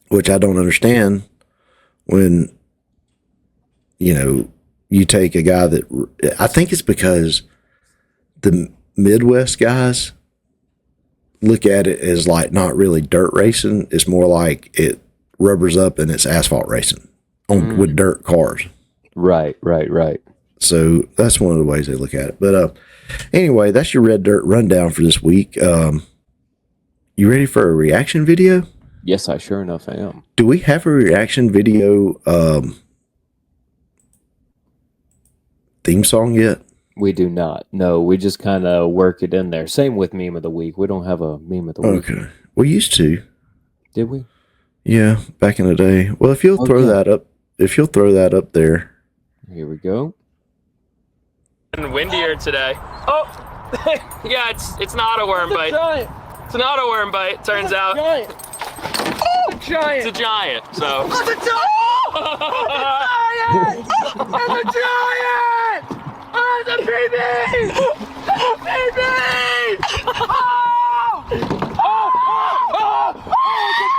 Which I don't understand when, you know, you take a guy that, I think it's because the Midwest guys look at it as like not really dirt racing. It's more like it rubbers up and it's asphalt racing with dirt cars. Right. So that's one of the ways they look at it. But anyway, that's your red dirt rundown for this week. You ready for a reaction video? Yes, I sure enough am. Do we have a reaction video theme song yet? We do not. No, we just kind of work it in there. Same with meme of the week. We don't have a meme of the week. Okay. We used to. Did we? Yeah, back in the day. Well, if you'll throw that up there. Here we go. And windier today. Oh, yeah, it's not a worm bite. Giant. It's not a worm bite. Turns out. Giant. Oh, giant. It's a giant. So. Oh, it's a giant. It's a giant. Oh, it's a baby. Baby.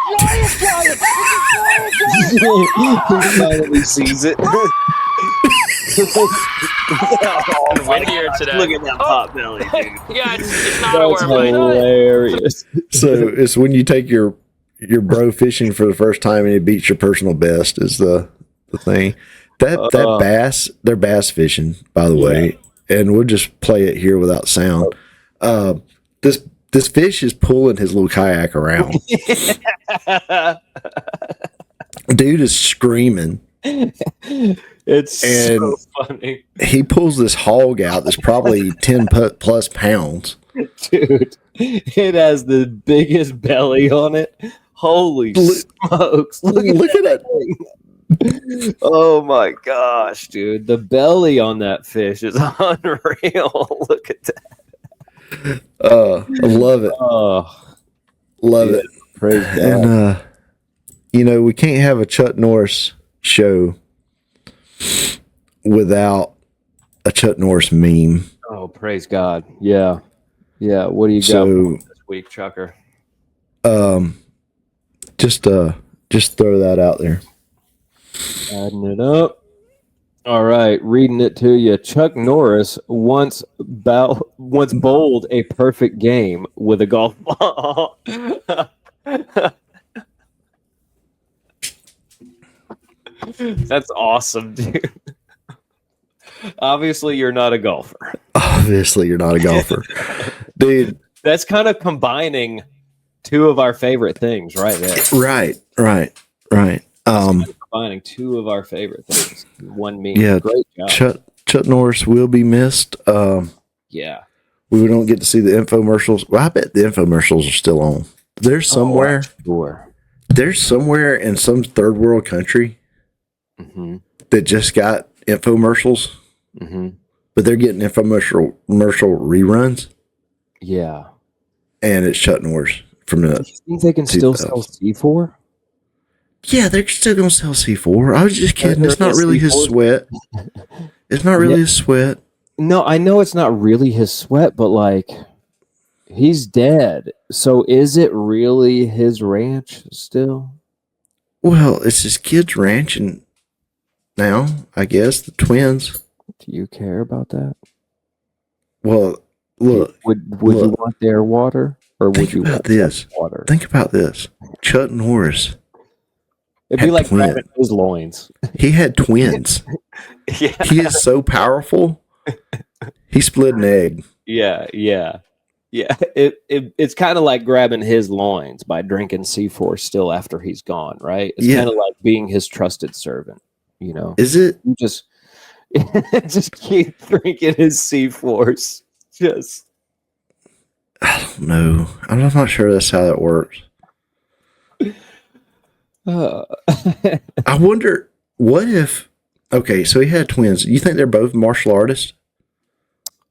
It's a giant. He finally sees it. And windier today. Look at that pot belly, dude. Yeah, it's not a That's worm bite. hilarious. So it's when you take your bro fishing for the first time and it beats your personal best is the thing. That bass, they're bass fishing, by the way, and we'll just play it here without sound. This fish is pulling his little kayak around. Dude is screaming. It's so funny. He pulls this hog out that's probably 10 plus pounds. Dude, it has the biggest belly on it. Holy smokes. Look at that. Oh my gosh, dude. The belly on that fish is unreal. Look at that. I love it. Love it. Praise God. And, you know, we can't have a Chuck Norris show without a Chuck Norris meme. Oh, praise God. Yeah. Yeah. What do you got This week, Chucker. Just throw that out there. Adding it up. All right, reading it to you. Chuck Norris once bowled a perfect game with a golf ball. That's awesome, dude. Obviously, you're not a golfer. Obviously, you're not a golfer. Dude, That's kind of combining two of our favorite things right there. Right. Combining two of our favorite things. One means Yeah, great job. Chuck Norris will be missed. Yeah. We don't get to see the infomercials. Well, I bet the infomercials are still on. There's somewhere. Sure. There's somewhere in some third world country that just got infomercials, but they're getting infomercial reruns. Yeah. And it's Chuck Norris from the. Do you think they can still sell C4? Yeah, they're still going to sell C4. I was just kidding. It's not really his sweat. It's not really his sweat. No, I know it's not really his sweat, but like, he's dead. So is it really his ranch still? Well, it's his kid's ranch, and now, I guess, the twins. Do you care about that? Well, look. Would you want their water? Or would you want this? Water? Think about this. Chuck Norris. It'd be like grabbing his loins. He had twins. Yeah. He is so powerful. He split an egg. Yeah. It's kind of like grabbing his loins by drinking C4 still after he's gone, right? It's kind of like being his trusted servant, you know? Is it? You just keep drinking his C4s. I don't know. I'm not sure that's how that works. I wonder, what if... Okay, so he had twins. You think they're both martial artists?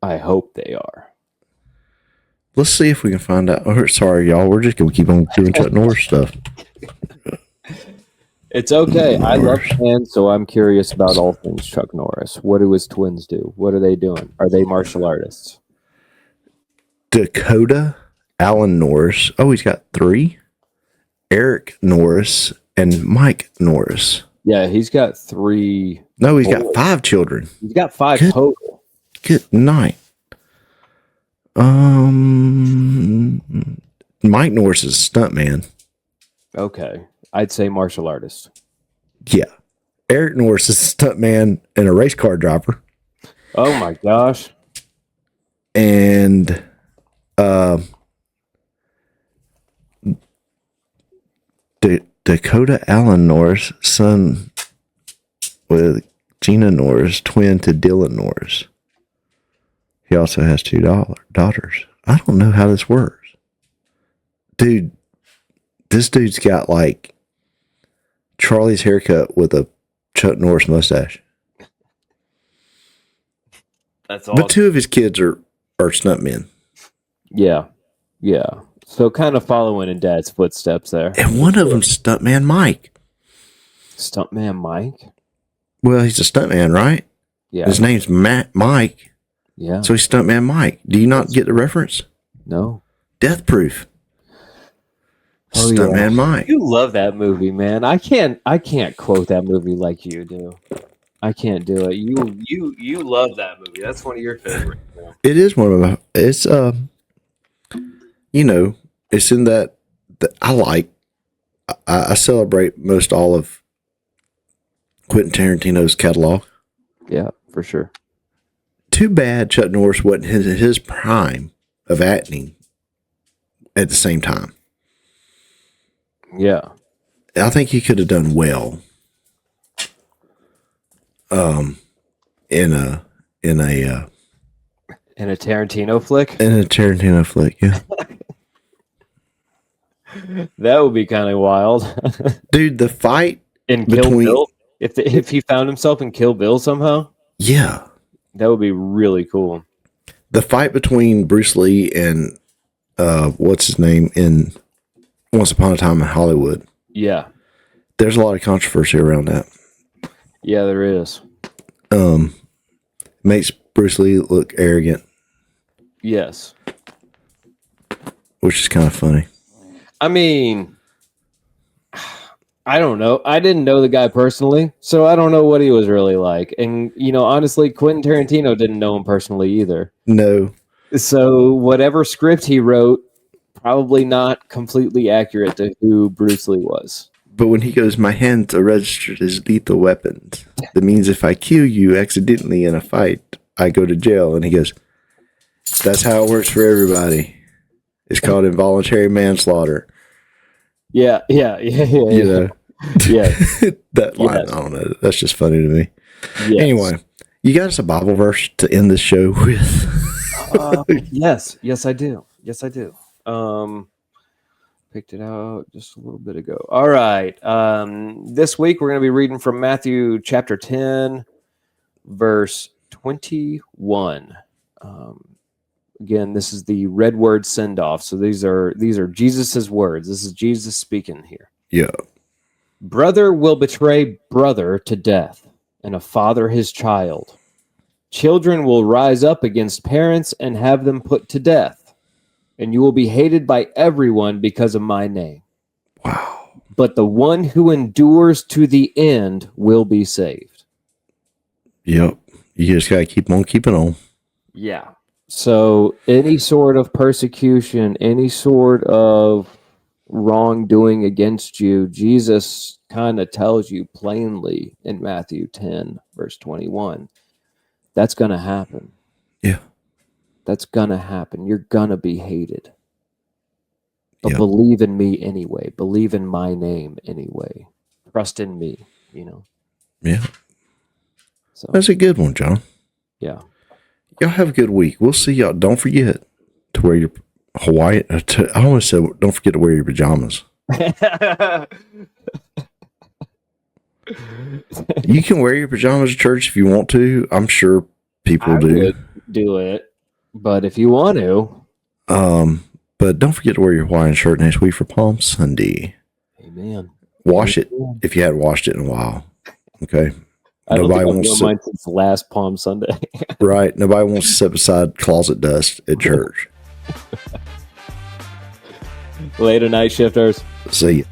I hope they are. Let's see if we can find out. Oh, sorry, y'all. We're just going to keep on doing Chuck Norris stuff. It's okay. I love fans, so I'm curious about all things Chuck Norris. What do his twins do? What are they doing? Are they martial artists? Dakota Allen Norris. Oh, he's got 3. Eric Norris and Mike Norris. Yeah, he's got 3. No, he's got 5 children. He's got 5 total. Good night. Mike Norris is a stuntman. Okay. I'd say martial artist. Yeah. Eric Norris is a stuntman and a race car driver. Oh my gosh. And Dakota Allen Norris, son with Gina Norris, twin to Dylan Norris. He also has 2 daughters. I don't know how this works. Dude, this dude's got like Charlie's haircut with a Chuck Norris mustache. That's awesome. But 2 of his kids are stuntmen. Yeah. So kind of following in Dad's footsteps there. And one of them's stuntman Mike. Stuntman Mike? Well, he's a stuntman, right? Yeah. His name's Mike. Yeah. So he's stuntman Mike. Do you not get the reference? No. Death Proof. Oh, Stuntman Mike. You love that movie, man. I can't quote that movie like you do. I can't do it. You love that movie. That's one of your favorites. It is one of my. It's it's in that I like. I celebrate most all of Quentin Tarantino's catalog. Yeah, for sure. Too bad Chuck Norris wasn't his prime of acting at the same time. Yeah. I think he could have done well. In a Tarantino flick? In a Tarantino flick, yeah. That would be kind of wild. Dude, the fight in Kill Bill? If he found himself in Kill Bill somehow? Yeah. That would be really cool. The fight between Bruce Lee and what's his name in Once Upon a Time in Hollywood. Yeah. There's a lot of controversy around that. Yeah, there is. Makes Bruce Lee look arrogant. Yes. Which is kind of funny. I mean, I don't know. I didn't know the guy personally, so I don't know what he was really like. And, honestly, Quentin Tarantino didn't know him personally either. No. So whatever script he wrote, probably not completely accurate to who Bruce Lee was. But when he goes, my hands are registered as lethal weapons. That means if I kill you accidentally in a fight, I go to jail. And he goes, that's how it works for everybody. It's called involuntary manslaughter. Yeah. You know, Yeah. that line, Yes. I don't know. That's just funny to me. Yes. Anyway, you got us a Bible verse to end this show with? Yes, I do. Picked it out just a little bit ago. All right. This week we're going to be reading from Matthew chapter 10, verse 21. Again, this is the red word send off. So these are Jesus's words. This is Jesus speaking here. Yeah. Brother will betray brother to death, and a father his child. Children will rise up against parents and have them put to death, and you will be hated by everyone because of my name. Wow. But the one who endures to the end will be saved. Yep. You just got to keep on keeping on. Yeah. So any sort of persecution, any sort of wrongdoing against you, Jesus kind of tells you plainly in Matthew 10, verse 21, that's going to happen. Yeah. That's going to happen. You're going to be hated. But Yep. believe in me anyway. Believe in my name anyway. Trust in me, you know. Yeah. So That's a good one, John. yeah. Y'all have a good week. We'll see y'all. Don't forget to wear your Hawaii. I almost said, don't forget to wear your pajamas. You can wear your pajamas to church if you want to. I'm sure people I do. would do it, but if you want to, But don't forget to wear your Hawaiian shirt next week for Palm Sunday. amen. Wash it Amen. if you hadn't washed it in a while. Okay. I don't Nobody think I've wants worn to, mine since last Palm Sunday. right. Nobody wants to sit beside closet dust at church. Later, night shifters. See ya.